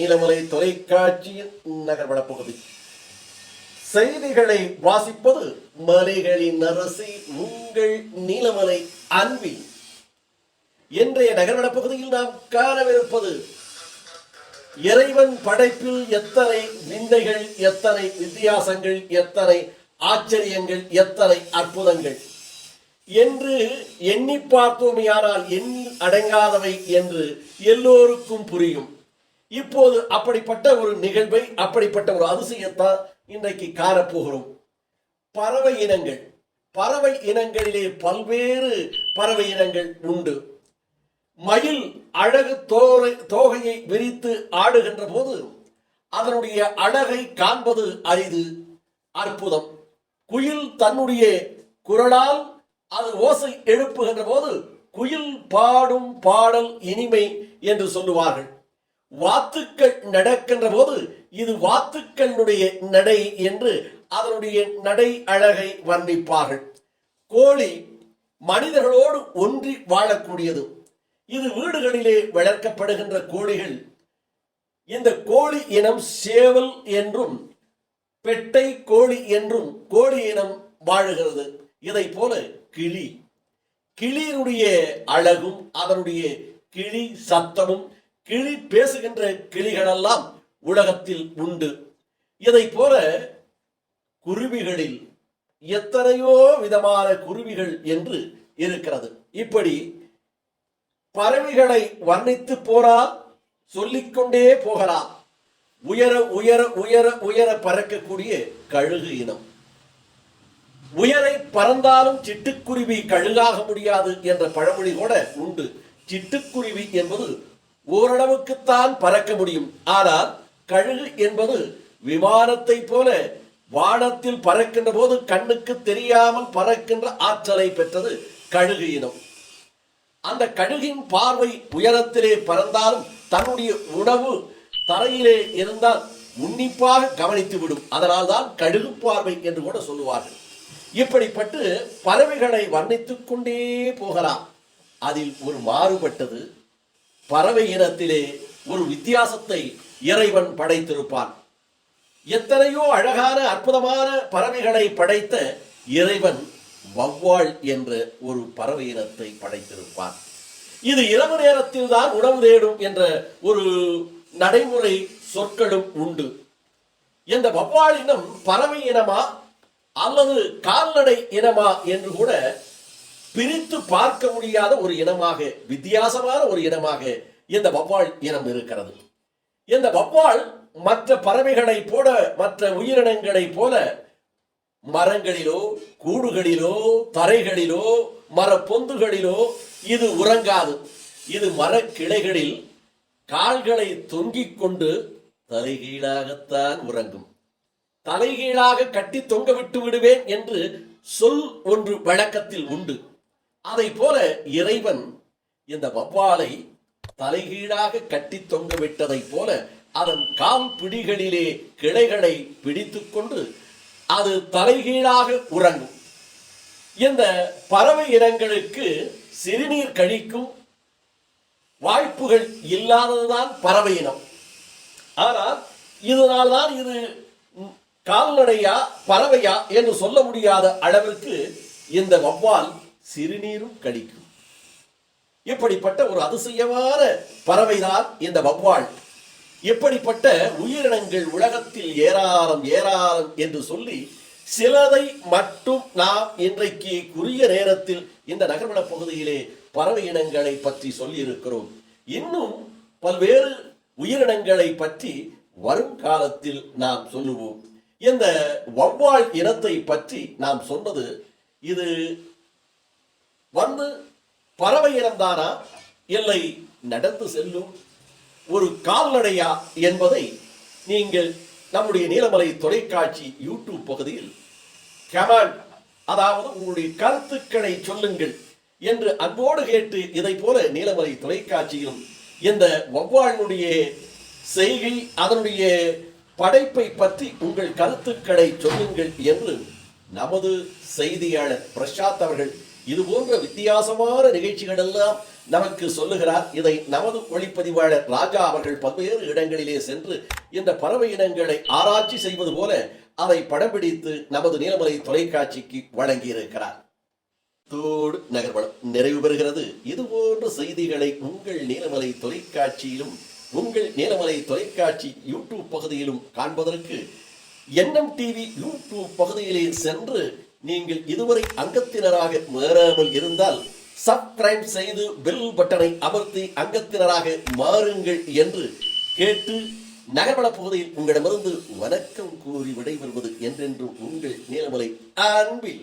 நீலமலை தொலைக்காட்சியின் நகர்வள பகுதி. செய்திகளை வாசிப்பது மலைகளின் அரசி உங்கள் நீலமலை அன்பி. இன்றைய நகர்வள பகுதியில் நாம் காணவிருப்பது இறைவன் படைப்பில் எத்தனை விந்தைகள், எத்தனை வித்தியாசங்கள், எத்தனை ஆச்சரியங்கள், எத்தனை அற்புதங்கள் என்று எண்ணி பார்த்தோமையானால் எண்ணில் அடங்காதவை என்று எல்லோருக்கும் புரியும். இப்போது அப்படிப்பட்ட ஒரு நிகழ்வை, அப்படிப்பட்ட ஒரு அதிசயத்தான் இன்றைக்கு காணப்போகிறோம். பறவை இனங்கள். பறவை இனங்களிலே பல்வேறு பறவை இனங்கள் உண்டு. மயில் அழகு தோகையை விரித்து ஆடுகின்ற போது அதனுடைய அழகை காண்பது அரிது, அற்புதம். குயில் தன்னுடைய குரலால் அது ஓசை எழுப்புகின்ற போது குயில் பாடும் பாடல் இனிமை என்று சொல்லுவார்கள். வாத்துக்கள் நடக்கின்ற போது இது வாத்துக்களுடைய நடை என்று அதனுடைய நடை அழகை வர்ணிப்பார்கள். கோழி மனிதர்களோடு ஒன்றி வாழக்கூடியது. இது வீடுகளிலே வளர்க்கப்படுகின்ற கோழிகள். இந்த கோழி இனம் சேவல் என்றும் பெட்டை கோழி என்றும் கோழி இனம் வாழுகிறது. இதை போல கிளி, கிளியினுடைய அழகும் அதனுடைய கிளி சத்தமும், கிளி பேசுகின்ற கிளிகளெல்லாம் உலகத்தில் உண்டு. இதை போல குருவிகளில் எத்தனையோ விதமான குருவிகள் என்று இருக்கிறது. இப்படி பறவைகளை வர்ணித்து போனால் சொல்லிக்கொண்டே போகலாம். உயர உயர உயர உயர பறக்கக்கூடிய கழுகு இனம். உயரை பறந்தாலும் சிட்டுக்குருவி கழுகாக முடியாது என்ற பழமொழி கூட உண்டு. சிட்டுக்குருவி என்பது ஓரளவுக்குத்தான் பறக்க முடியும். ஆனால் கழுகு என்பது விமானத்தை போல வானத்தில் பறக்கின்ற போது கண்ணுக்கு தெரியாமல் பறக்கின்ற ஆற்றலை பெற்றது கழுகு இனம். அந்த கழுகின் பார்வை உயரத்திலே பறந்தாலும் தன்னுடைய உணவு தரையிலே இருந்தால் உன்னிப்பாக கவனித்து விடும். அதனால் தான் கழுகு பார்வை என்று கூட சொல்லுவார்கள். இப்படிப்பட்டு பறவைகளை வர்ணித்துக் கொண்டே போகலாம். அதில் ஒரு மாறுபட்டது பறவை இனத்திலே ஒரு வித்தியாசத்தை இறைவன் படைத்திருப்பான். எத்தனையோ அழகான அற்புதமான பறவைகளை படைத்த இறைவன் வௌவால் என்ற ஒரு பறவை இனத்தை படைத்திருப்பான். இது இரவு நேரத்தில் தான் உணவு தேடும் என்ற ஒரு நடைமுறை சொற்களும் உண்டு. இந்த வௌவால் இனம் பறவை இனமா அல்லது கால்நடை இனமா என்று கூட பிரித்து பார்க்க முடியாத ஒரு இனமாக, வித்தியாசமான ஒரு இனமாக இந்த வௌவால் இனம் இருக்கிறது. இந்த வௌவால் மற்ற பறவைகளை போல, மற்ற உயிரினங்களை போல மரங்களிலோ கூடுகளிலோ தரைகளிலோ மர பொந்துகளிலோ இது உறங்காது. இது மரக்கிளைகளில் கால்களை தொங்கிக் கொண்டு தலைகீழாகத்தான் உறங்கும். தலைகீழாக கட்டி தொங்க விட்டு விடுவேன் என்று சொல் ஒன்று வழக்கத்தில் உண்டு. அதை போல இறைவன் இந்த வௌவாலை தலைகீழாக கட்டி தொங்க விட்டதை போல அதன் கால் பிடிகளிலே கிளைகளை பிடித்துக் கொண்டு அது தலைகீழாக உறங்கும். இந்த பறவை இனங்களுக்கு சிறுநீர் கழிக்கும் வாய்ப்புகள் இல்லாததுதான் பறவை இனம். ஆனால் இதனால்தான் இது கால்நடையா பறவையா என்று சொல்ல முடியாத அளவிற்கு இந்த வௌவால் சிறுநீரும் கழிக்கும். இப்படிப்பட்ட ஒரு அதிசயமான பறவைதான் இந்த வௌவால். இப்படிப்பட்ட உயிரினங்கள் உலகத்தில் ஏராளம் ஏராளம் என்று சொல்லி சிலதை மட்டும் நாம் இன்றைக்கு குறுகிய நேரத்தில் இந்த நகர்வள பகுதியிலே பறவை இனங்களை பற்றி சொல்லி இருக்கிறோம். இன்னும் பல்வேறு உயிரினங்களை பற்றி வரும் காலத்தில் நாம் சொல்லுவோம். இந்த வௌவால் இனத்தை பற்றி நாம் சொன்னது, இது வந்து பறவை இனம்தானா இல்லை நடந்து செல்லும் ஒரு கால்நடையா என்பதை நீங்கள் நம்முடைய நீலமலை தொலைக்காட்சி யூடியூப் பகுதியில் கமெண்ட், அதாவது உங்களுடைய கருத்துக்களை சொல்லுங்கள் என்று அன்போடு கேட்டு, இதை போல நீலமலை தொலைக்காட்சியிலும் இந்த வௌவாலினுடைய செய்கை, அதனுடைய படைப்பை பற்றி உங்கள் கருத்துக்களை சொல்லுங்கள் என்று நமது செய்தியாளர் பிரசாத் அவர்கள் இது போன்ற வித்தியாசமான நிகழ்ச்சிகள் எல்லாம் நமக்கு சொல்லுகிறார். இதை நமது ஒளிப்பதிவாளர் ராஜா அவர்கள் பல்வேறு இடங்களிலே சென்று இந்த பறவை இனங்களை ஆராய்ச்சி செய்வது போல அதை படம் பிடித்து நமது நீலமலை தொலைக்காட்சிக்கு வழங்கியிருக்கிறார். தோடு நகர்வனம் நிறைவு பெறுகிறது. இது போன்ற செய்திகளை உங்கள் நீலமலை தொலைக்காட்சியிலும் உங்கள் நீலமலை தொலைக்காட்சி யூடியூப் பகுதியிலும் காண்பதற்கு என்எம் டிவி யூடியூப் பகுதியிலே சென்று நீங்கள் இதுவரை அங்கத்தினராக மாறாமல் இருந்தால் சப்ஸ்கிரைப் செய்து பெல் பட்டனை அமர்த்தி அங்கத்தினராக மாறுங்கள் என்று கேட்டு நகர்வள பகுதியில் உங்களிடமிருந்து வணக்கம் கூறி விடைபெறுவது என்றென்றும் உங்கள் நீலமலை அன்பில்